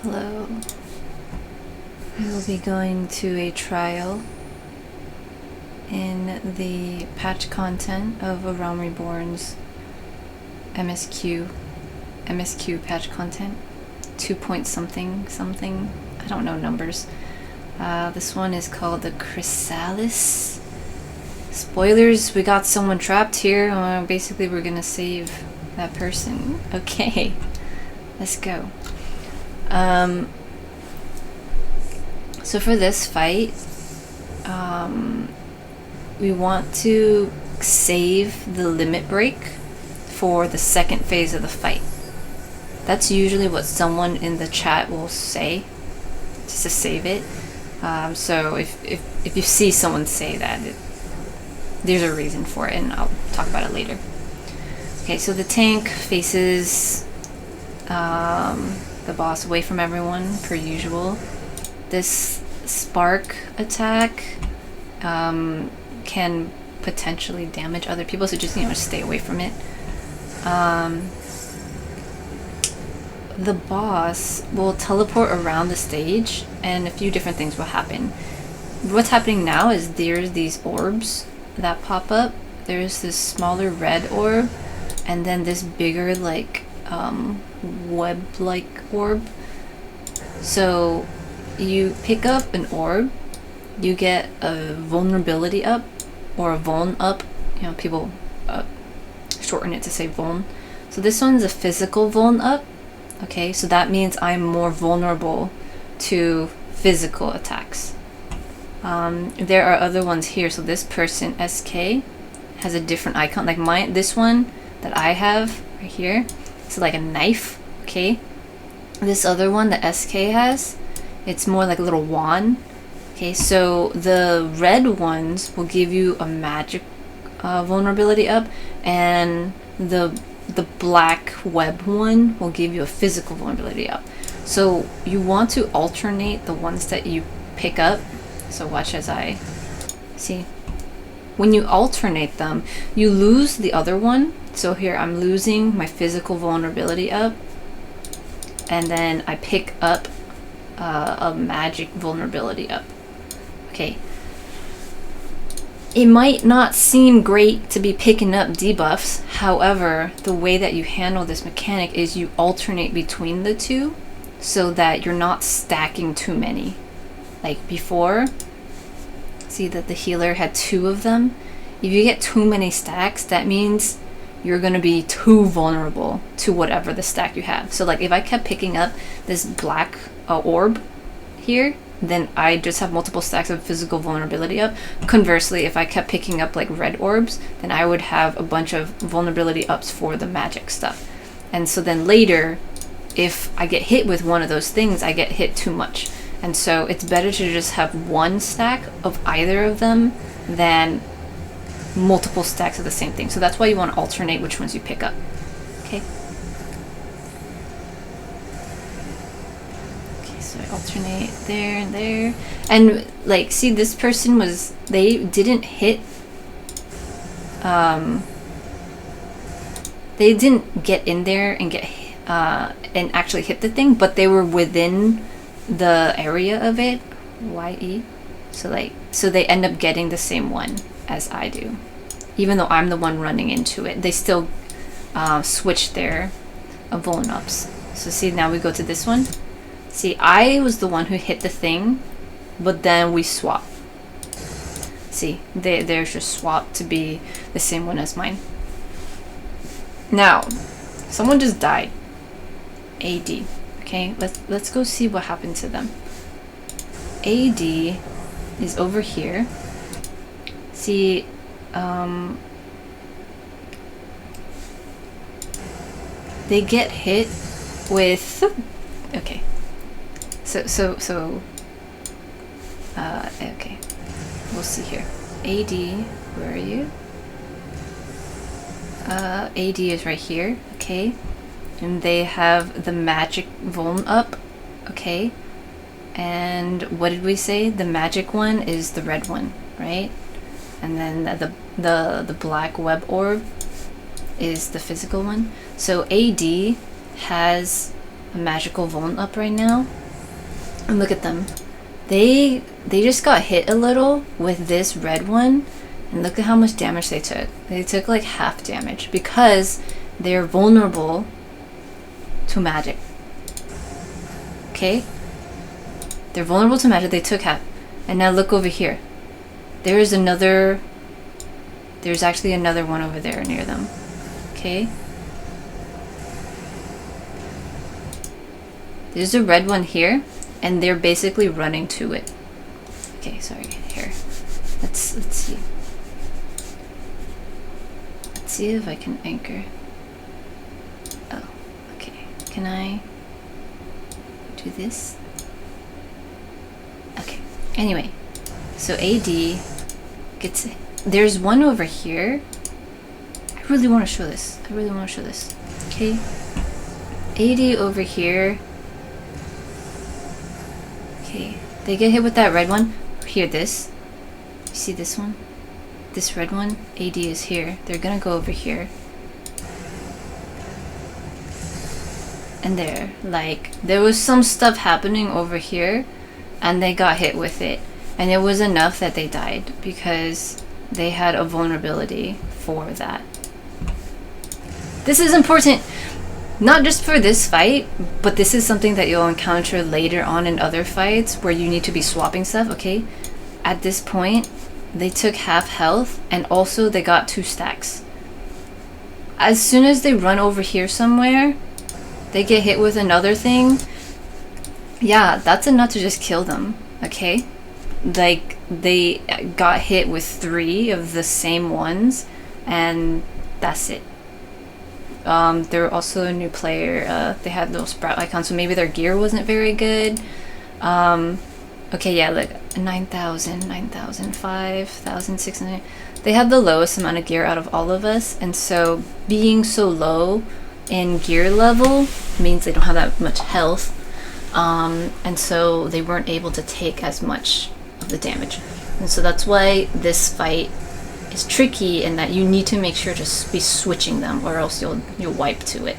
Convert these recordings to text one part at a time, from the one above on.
Hello. We will be going to a trial in the patch content of A Realm Reborn's MSQ patch content. 2 point something. I don't know numbers. This one is called the Chrysalis. Spoilers, we got someone trapped here. Basically, we're gonna save that person. Okay, let's go. So for this fight, we want to save the limit break for the second phase of the fight. That's usually what someone in the chat will say, just to save it. So if you see someone say that, there's a reason for it, and I'll talk about it later. Okay, so the tank faces the boss away from everyone, per usual. This spark attack can potentially damage other people, so just stay away from it. The boss will teleport around the stage, and a few different things will happen. What's happening now is there's these orbs that pop up. There's this smaller red orb, and then this bigger web-like orb. So you pick up an orb, you get a vulnerability up, or a vuln up. People shorten it to say vuln. So this one's a physical vuln up. Okay, so that means I'm more vulnerable to physical attacks. There are other ones here. So this person, SK, has a different icon. Like this one that I have right here, it's like a knife. Okay, this other one that SK has, it's more like a little wand. Okay, so the red ones will give you a magic vulnerability up, and the black web one will give you a physical vulnerability up. So you want to alternate the ones that you pick up. So watch as I see. When you alternate them, you lose the other one. So here I'm losing my physical vulnerability up, and then I pick up a magic vulnerability up. Okay. It might not seem great to be picking up debuffs. However, the way that you handle this mechanic is you alternate between the two so that you're not stacking too many. Like before, see that the healer had 2 of them. If you get too many stacks, that means you're going to be too vulnerable to whatever the stack you have. So like if I kept picking up this black orb here, then I just have multiple stacks of physical vulnerability up. Conversely, if I kept picking up like red orbs, then I would have a bunch of vulnerability ups for the magic stuff. And so then later, if I get hit with one of those things, I get hit too much. And so it's better to just have one stack of either of them than multiple stacks of the same thing. So that's why you want to alternate which ones you pick up. Okay. So I alternate there and there, and like see, this person they didn't hit, they didn't get in there and get and actually hit the thing, but they were within the area of it. YE, so they end up getting the same one as I do, even though I'm the one running into it. They still switch their vuln ups. So see, now we go to this one. See, I was the one who hit the thing, but then we swap. See, they're just swapped to be the same one as mine. Now, someone just died. AD. Okay, let's go see what happened to them. AD is over here. See, they get hit with. Okay. Okay, we'll see here. AD, where are you? AD is right here, okay. And they have the magic vuln up, okay. And what did we say? The magic one is the red one, right? And then the black web orb is the physical one. So AD has a magical vuln up right now. And look at them. They just got hit a little with this red one, and look at how much damage they took. They took like half damage because they're vulnerable to magic. Okay? They're vulnerable to magic, they took half. And now look over here. There's actually another one over there near them. Okay? There's a red one here, and they're basically running to it. Okay, sorry, here. Let's see. Let's see if I can anchor. Oh, okay. Can I do this? Okay. Anyway, so AD gets... There's one over here. I really want to show this. Okay. AD over here. Okay. They get hit with that red one. Here, this. You see this one? This red one? AD is here. They're gonna go over here. And there. Like, there was some stuff happening over here, and they got hit with it. And it was enough that they died, because they had a vulnerability for that. This is important, not just for this fight, but this is something that you'll encounter later on in other fights where you need to be swapping stuff, okay? At this point, they took half health, and also they got 2 stacks. As soon as they run over here somewhere, they get hit with another thing. Yeah, that's enough to just kill them, okay? Like, they got hit with 3 of the same ones, and that's it. They're also a new player. They had little sprout icons, so maybe their gear wasn't very good. Okay, yeah, like 9,000, 9,000, 5,000, 600. They had the lowest amount of gear out of all of us, and so being so low in gear level means they don't have that much health, and so they weren't able to take as much of the damage. And so that's why this fight is tricky, in that you need to make sure to be switching them, or else you'll wipe to it.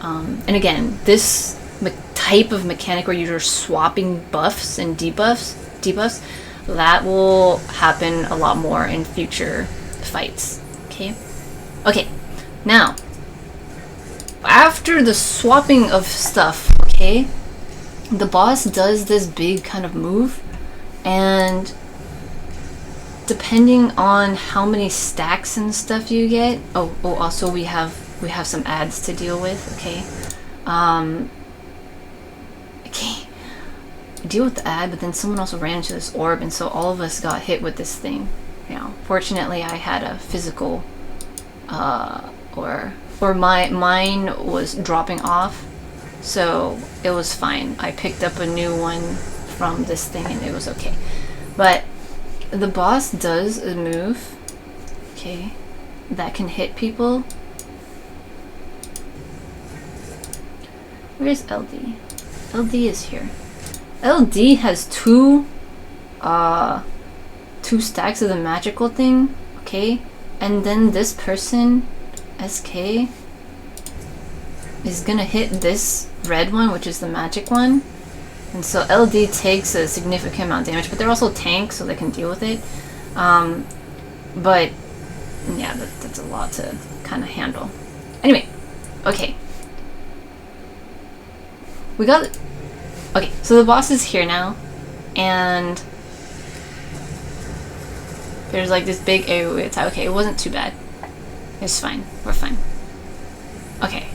And again, this type of mechanic where you're swapping buffs and debuffs, that will happen a lot more in future fights. Okay, now after the swapping of stuff, okay, the boss does this big kind of move, and depending on how many stacks and stuff you get, also we have some ads to deal with, okay? Okay, deal with the ad, but then someone also ran into this orb, and so all of us got hit with this thing. You know, fortunately I had a physical, or mine was dropping off, so it was fine. I picked up a new one from this thing, and it was okay. But the boss does a move, okay, that can hit people. Where's LD? LD is here. LD has 2 stacks of the magical thing, okay? And then this person, SK, is gonna hit this red one, which is the magic one. And so LD takes a significant amount of damage, but they're also tanks, so they can deal with it. But yeah, that's a lot to kind of handle. Anyway, okay. Okay, so the boss is here now, and there's like this big AoE attack. Okay, it wasn't too bad. It's fine. We're fine. Okay.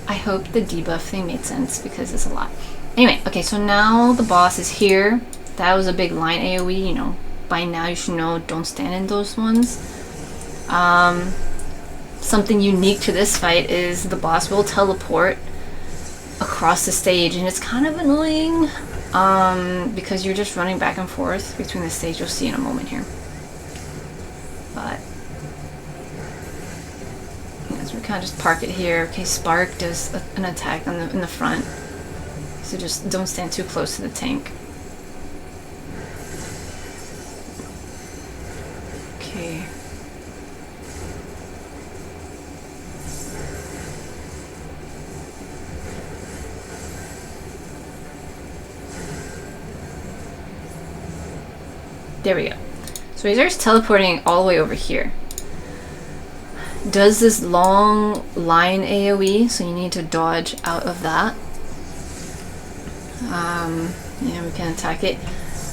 I hope the debuff thing made sense, because it's a lot. Anyway, okay, so now the boss is here. That was a big line AoE, you know. By now you should know, don't stand in those ones. Something unique to this fight is the boss will teleport across the stage, and it's kind of annoying, because you're just running back and forth between the stage. You'll see in a moment here. But so we kind of just park it here. Okay, Spark does an attack in the front, so just don't stand too close to the tank. Okay. There we go. So he starts teleporting all the way over here. Does this long line AoE, so you need to dodge out of that. Yeah, we can attack it.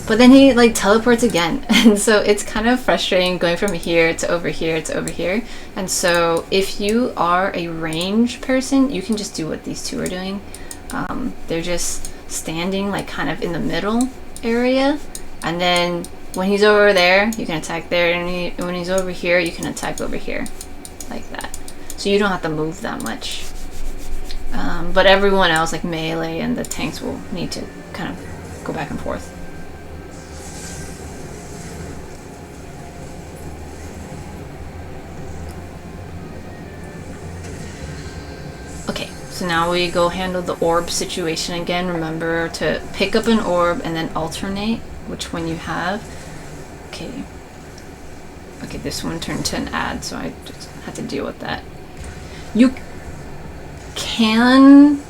But then he like teleports again. And so it's kind of frustrating going from here to over here to over here. And so if you are a range person, you can just do what these two are doing. They're just standing like kind of in the middle area. And then when he's over there, you can attack there. And when he's over here, you can attack over here. Like that. So you don't have to move that much. But everyone else, like melee and the tanks, will need to kind of go back and forth. Okay, so now we go handle the orb situation again. Remember to pick up an orb and then alternate which one you have. Okay. Okay, this one turned to an ad, so I just had to deal with that. You can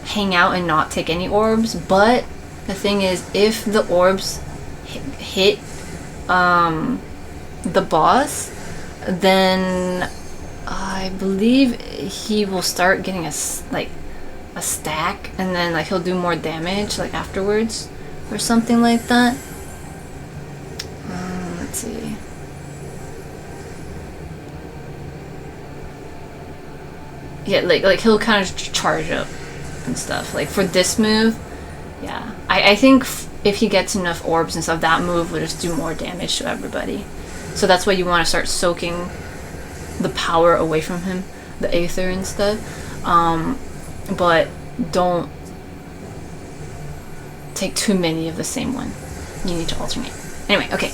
hang out and not take any orbs, but the thing is, if the orbs hit the boss, then I believe he will start getting a stack, and then like he'll do more damage like afterwards or something like that. Let's see. Yeah, like he'll kind of charge up and stuff. Like for this move, yeah. I think if he gets enough orbs and stuff, that move will just do more damage to everybody. So that's why you want to start soaking the power away from him, the aether and stuff. But don't take too many of the same one. You need to alternate. Anyway, okay.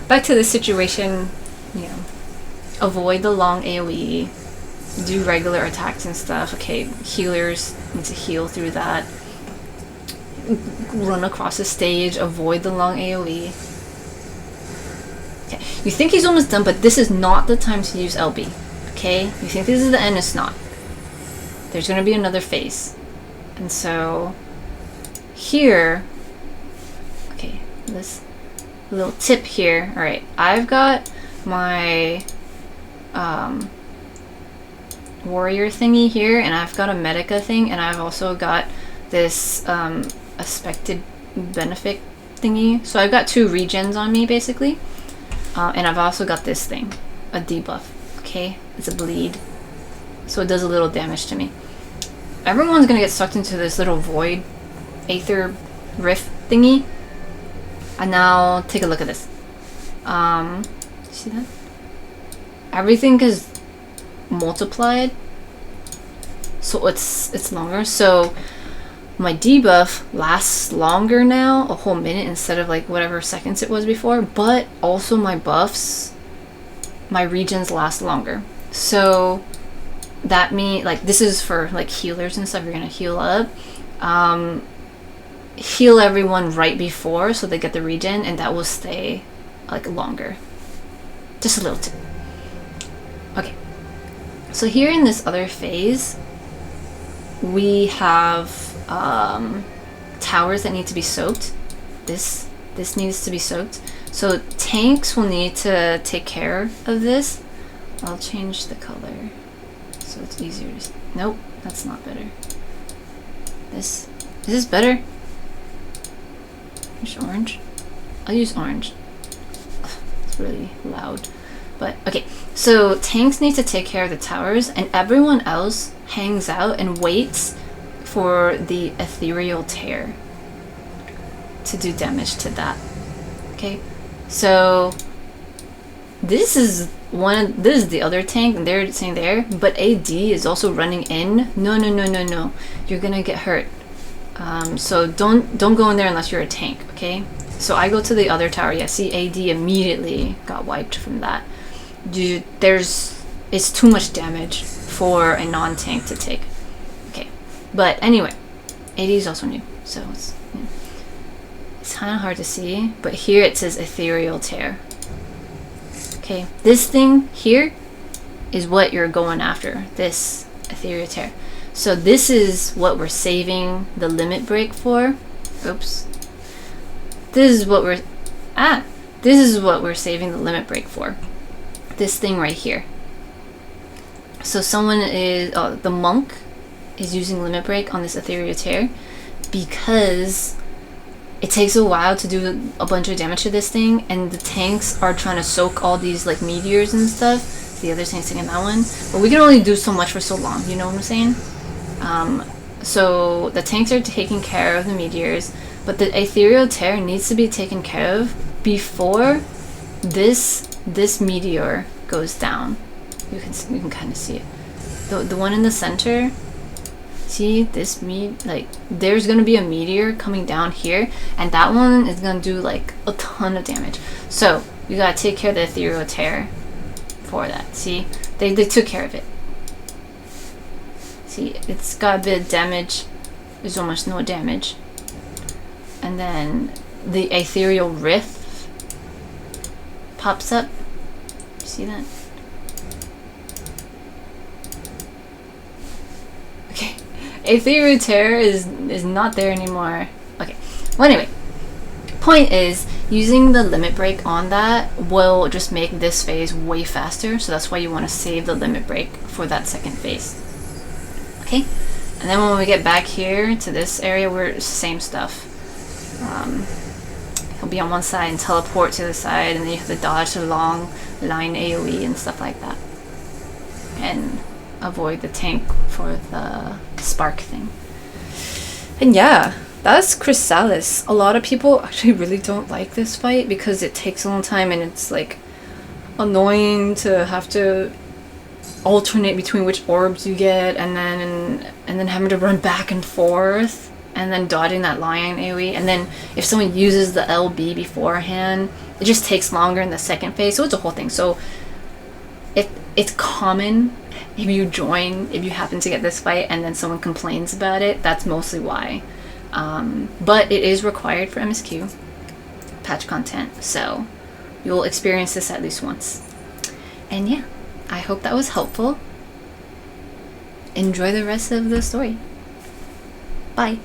Back to this situation, you know, avoid the long AoE, do regular attacks and stuff. Okay, healers need to heal through that. Run across the stage, avoid the long AoE. Okay, you think he's almost done, but this is not the time to use LB. Okay, you think this is the end, it's not. There's gonna be another phase. And so, here, okay, this little tip here. Alright, I've got my warrior thingy here, and I've got a medica thing, and I've also got this expected benefit thingy. So I've got 2 regens on me, basically. And I've also got this thing, a debuff. Okay, it's a bleed, so it does a little damage to me. Everyone's gonna get sucked into this little void aether rift thingy. And now take a look at this. See that? Everything is multiplied, so it's longer. So my debuff lasts longer now, a whole minute instead of like whatever seconds it was before. But also my buffs, my regens last longer. So that means like this is for like healers and stuff. You're gonna heal up. Heal everyone right before so they get the regen, and that will stay like longer. Just a little tip. Okay, so here in this other phase we have towers that need to be soaked. This needs to be soaked, so tanks will need to take care of this. I'll change the color so it's easier to see. Nope, that's not better. Is this better? Use orange. I'll use orange. It's really loud. But okay, so tanks need to take care of the towers, and everyone else hangs out and waits for the ethereal tear to do damage to that. Okay, so this is the other tank, and they're saying there, but AD is also running in. No, you're gonna get hurt. So don't go in there unless you're a tank, okay? So I go to the other tower. Yeah, see, AD immediately got wiped from that. It's too much damage for a non-tank to take. Okay, but anyway, AD is also new, so it's kind of hard to see. But here it says ethereal tear. Okay, this thing here is what you're going after. This ethereal tear. So this is what we're saving the limit break for. Oops. This is what we're This is what we're saving the limit break for. This thing right here. So someone is, the monk is using limit break on this ethereal tear because it takes a while to do a bunch of damage to this thing, and the tanks are trying to soak all these like meteors and stuff. The other tank's taking that one, but we can only do so much for so long. You know what I'm saying? So the tanks are taking care of the meteors, but the ethereal tear needs to be taken care of before this meteor goes down. You can kind of see it. The one in the center. See this like there's gonna be a meteor coming down here, and that one is gonna do like a ton of damage. So you gotta take care of the ethereal tear for that. See, they took care of it. See, it's got a bit of damage. There's almost no damage. And then the ethereal rift pops up. See that? Okay. Ethereal tear is not there anymore. Okay. Well, anyway. Point is, using the limit break on that will just make this phase way faster. So that's why you want to save the limit break for that second phase. Okay, and then when we get back here to this area, we're same stuff. He'll be on one side and teleport to the side, and then you have to dodge the long line AoE and stuff like that, and avoid the tank for the spark thing. And yeah, that's Chrysalis. A lot of people actually really don't like this fight because it takes a long time and it's like annoying to have to alternate between which orbs you get, and then having to run back and forth, and then dodging that lion AoE, and then if someone uses the LB beforehand, it just takes longer in the second phase. So it's a whole thing. So it's common if you happen to get this fight and then someone complains about it. That's mostly why. But it is required for MSQ patch content, so you'll experience this at least once. And yeah, I hope that was helpful. Enjoy the rest of the story. Bye.